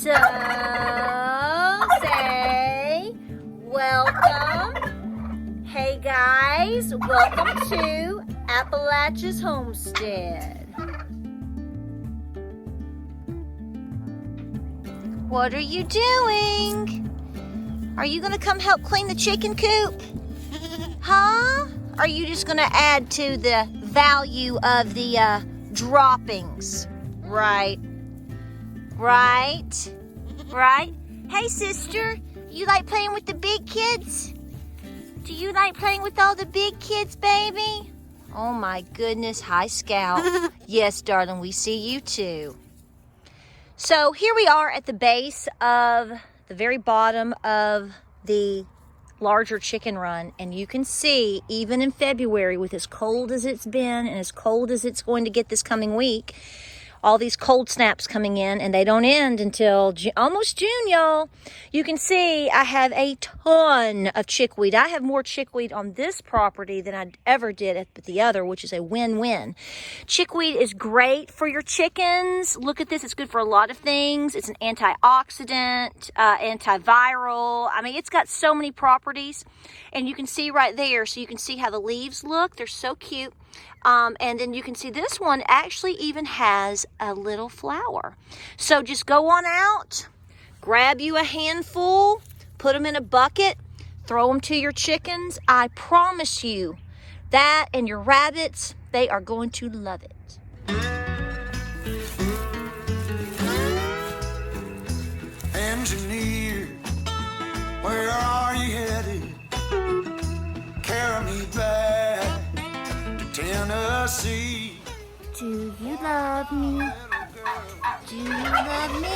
So, say welcome. Hey guys, welcome to Appalachia's Homestead. What are you doing? Are you gonna come help clean the chicken coop? Huh? Are you just gonna add to the value of the droppings? Right. Hey sister, you like playing with the big kids? Do you like playing with all the big kids, baby? Oh my goodness, hi Scout. Yes, darling, we see you too. So here we are at the base of the very bottom of the larger chicken run, and you can see even in February, with as cold as it's been and as cold as it's going to get this coming week, all these cold snaps coming in, and they don't end until almost June, y'all. You can see I have a ton of chickweed. I have more chickweed on this property than I ever did at the other, which is a win-win. Chickweed is great for your chickens. Look at this. It's good for a lot of things. It's an antioxidant, antiviral. I mean, it's got so many properties, and you can see right there. So you can see how the leaves look. They're so cute. And then you can see this one actually even has a little flower. So just go on out, grab you a handful, put them in a bucket, throw them to your chickens. I promise you that and your rabbits, they are going to love it. Engineer, where are you headed? Carry me back to Tennessee. Do you love me? Do you love me?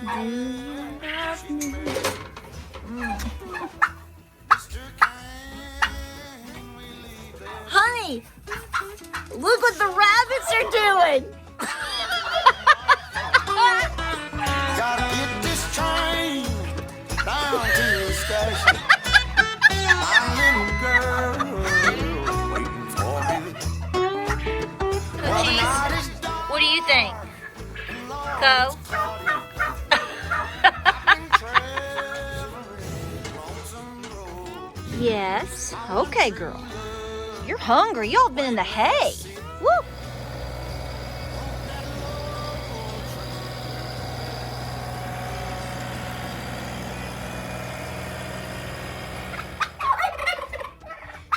Do you love me? Honey, look what the rabbits are doing. Gotta get this train down to the station. My little girl waiting for me. Well, the night is dark. What do you think? Go. Yes. Okay, girl. You're hungry. Y'all been in the hay. Woo.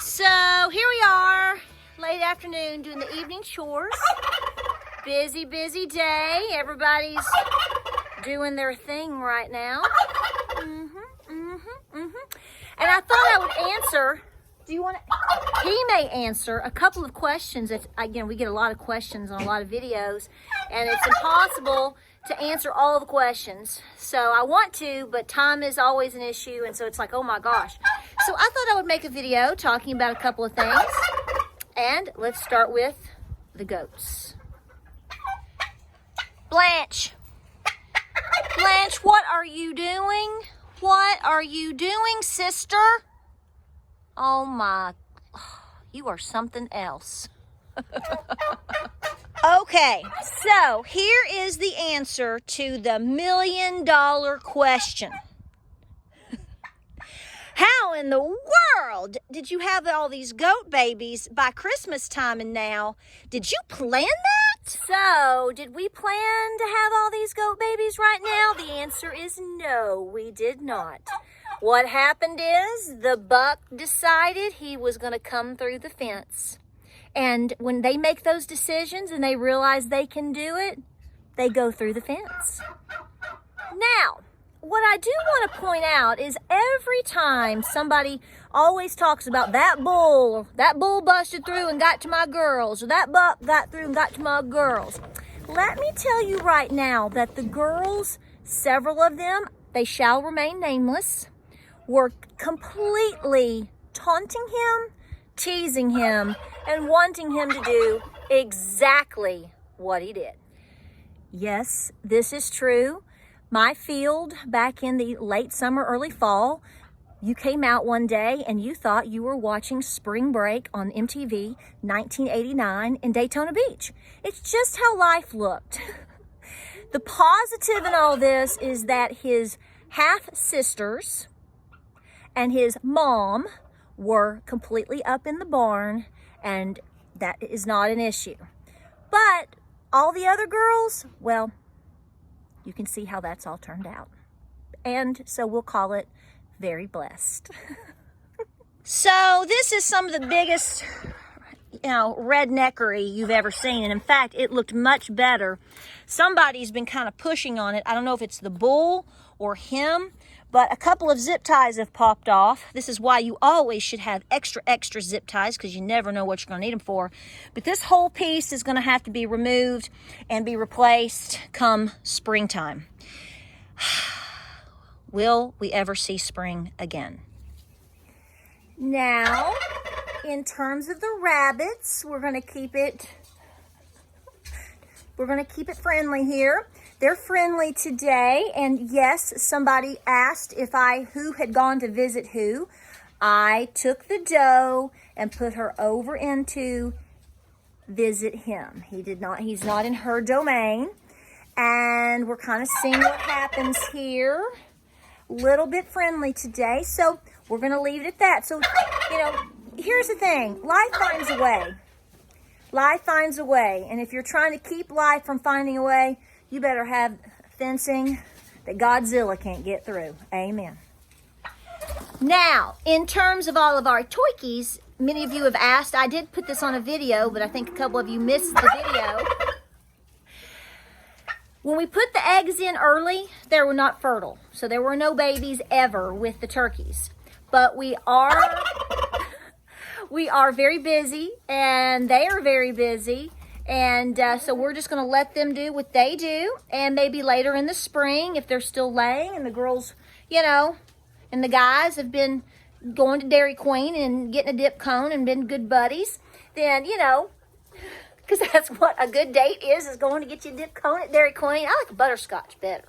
So here we are, late afternoon, doing the evening chores. Busy day. Everybody's doing their thing right now. And I thought I would answer. Do you want to? He may answer a couple of questions. That, again, we get a lot of questions on a lot of videos, and it's impossible to answer all the questions. So I want to, but time is always an issue, and so it's like, oh my gosh. So I thought I would make a video talking about a couple of things, and let's start with the goats. Blanche, what are you doing? What are you doing, sister? Oh my, you are something else. Okay, so here is the answer to the $1 million question. How in the world did you have all these goat babies by Christmas time and now? Did you plan that? So, did we plan to have all these goat babies right now? The answer is no, we did not. What happened is the buck decided he was going to come through the fence. And when they make those decisions and they realize they can do it, they go through the fence. Now, what I do want to point out is every time somebody always talks about that bull busted through and got to my girls, or that buck got through and got to my girls. Let me tell you right now that the girls, several of them, they shall remain nameless, were completely taunting him, teasing him, and wanting him to do exactly what he did. Yes, this is true. My field back in the late summer, early fall, you came out one day and you thought you were watching Spring Break on MTV 1989 in Daytona Beach. It's just how life looked. The positive in all this is that his half-sisters and his mom were completely up in the barn, and that is not an issue. But all the other girls, well, you can see how that's all turned out. And so we'll call it very blessed. So this is some of the biggest, redneckery you've ever seen. And in fact, it looked much better. Somebody's been kind of pushing on it. I don't know if it's the bull or him, but a couple of zip ties have popped off. This is why you always should have extra zip ties, because you never know what you're going to need them for. But this whole piece is going to have to be removed and be replaced come springtime. Will we ever see spring again? Now, in terms of the rabbits, we're going to keep it friendly here. They're friendly today, and yes, somebody asked who had gone to visit who. I took the doe and put her over into visit him. He's not in her domain, and we're kind of seeing what happens here. Little bit friendly today, so we're going to leave it at that. So, here's the thing. Life finds a way. Life finds a way. And if you're trying to keep life from finding a way, you better have fencing that Godzilla can't get through. Amen. Now, in terms of all of our toikies, many of you have asked. I did put this on a video, but I think a couple of you missed the video. When we put the eggs in early, they were not fertile. So there were no babies ever with the turkeys. But we are very busy, and they are very busy. And so we're just going to let them do what they do. And maybe later in the spring, if they're still laying and the girls, and the guys have been going to Dairy Queen and getting a dip cone and been good buddies, then, because that's what a good date is going to get you a dip cone at Dairy Queen. I like a butterscotch better.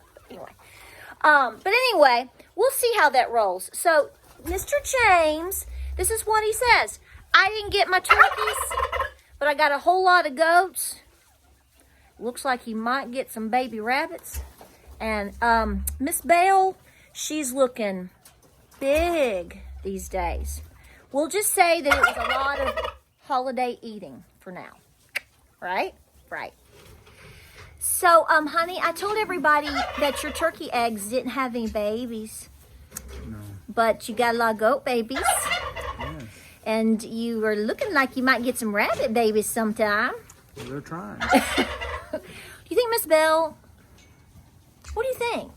But anyway, we'll see how that rolls. So, Mr. James, this is what he says. I didn't get my turkeys, but I got a whole lot of goats. Looks like he might get some baby rabbits. And Miss Belle, she's looking big these days. We'll just say that it was a lot of holiday eating for now. Right? Right. So, honey, I told everybody that your turkey eggs didn't have any babies. No. But you got a lot of goat babies. Yes. And you are looking like you might get some rabbit babies sometime. Well, they're trying. Do you think Miss Belle, what do you think?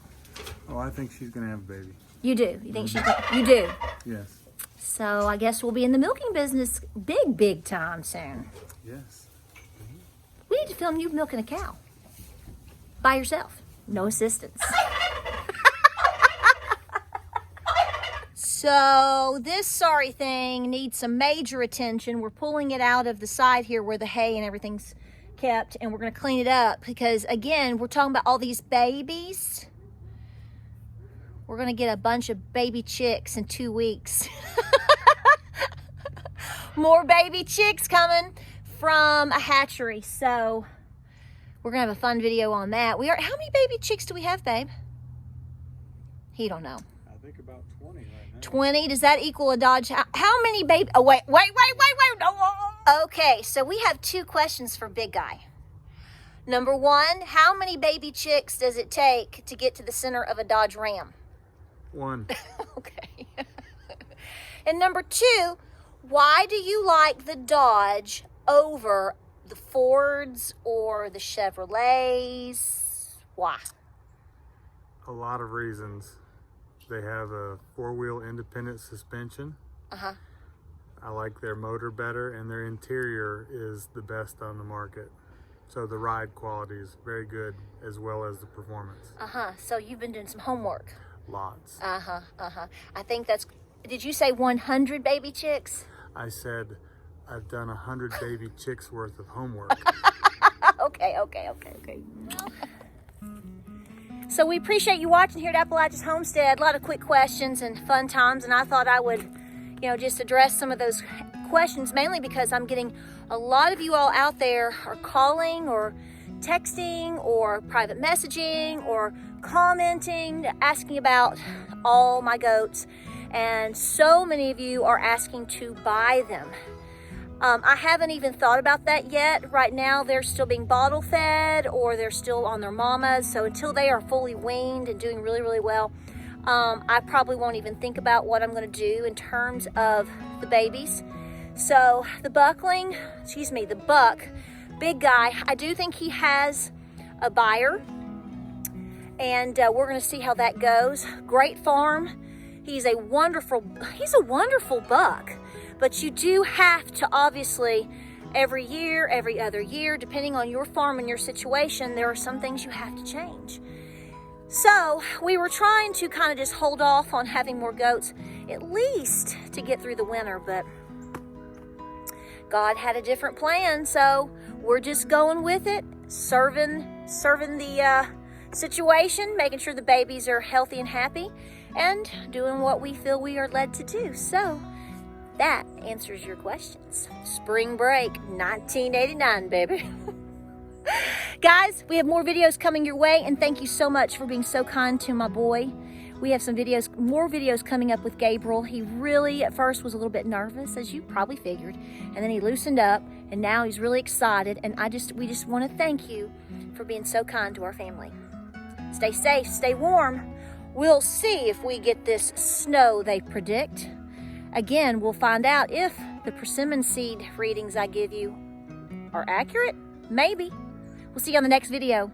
Oh, I think she's going to have a baby. You do? You think you do? Yes. So I guess we'll be in the milking business big time soon. Yes. We need to film you milking a cow. By yourself. No assistance. So this sorry thing needs some major attention. We're pulling it out of the side here where the hay and everything's kept, and we're going to clean it up because, again, we're talking about all these babies. We're going to get a bunch of baby chicks in 2 weeks. More baby chicks coming from a hatchery. So we're going to have a fun video on that. How many baby chicks do we have, babe? He don't know. I think about 20 right now. 20? Does that equal a Dodge? How many baby? Oh, wait. No. Okay, so we have 2 questions for Big Guy. Number 1, how many baby chicks does it take to get to the center of a Dodge Ram? 1. Okay. And number 2, why do you like the Dodge over the Fords or the Chevrolets? Why? A lot of reasons. They have a 4-wheel independent suspension. Uh-huh. I like their motor better, and their interior is the best on the market. So the ride quality is very good, as well as the performance. Uh-huh. So you've been doing some homework. Lots. Uh-huh. I think that's... Did you say 100 baby chicks? I said I've done 100 baby chicks worth of homework. Okay. So we appreciate you watching here at Appalachia's Homestead. A lot of quick questions and fun times, and I thought I would, just address some of those questions, mainly because I'm getting a lot of you all out there are calling or texting or private messaging or commenting, asking about all my goats. And so many of you are asking to buy them. I haven't even thought about that yet. Right now, they're still being bottle fed or they're still on their mamas. So until they are fully weaned and doing really, really well, I probably won't even think about what I'm going to do in terms of the babies. So the buck, big guy, I do think he has a buyer, and we're going to see how that goes. Great farm. He's a wonderful buck, but you do have to, obviously, every year, every other year, depending on your farm and your situation, there are some things you have to change. So we were trying to kind of just hold off on having more goats, at least to get through the winter, but God had a different plan, so we're just going with it, serving the situation, making sure the babies are healthy and happy, and doing what we feel we are led to do. So that answers your questions. Spring break 1989, baby. Guys, we have more videos coming your way, and thank you so much for being so kind to my boy. We have more videos coming up with Gabriel. He really at first was a little bit nervous, as you probably figured, and then he loosened up, and now he's really excited, and we just want to thank you for being so kind to our family. Stay safe, stay warm. We'll see if we get this snow they predict. Again, we'll find out if the persimmon seed readings I give you are accurate. Maybe. We'll see you on the next video.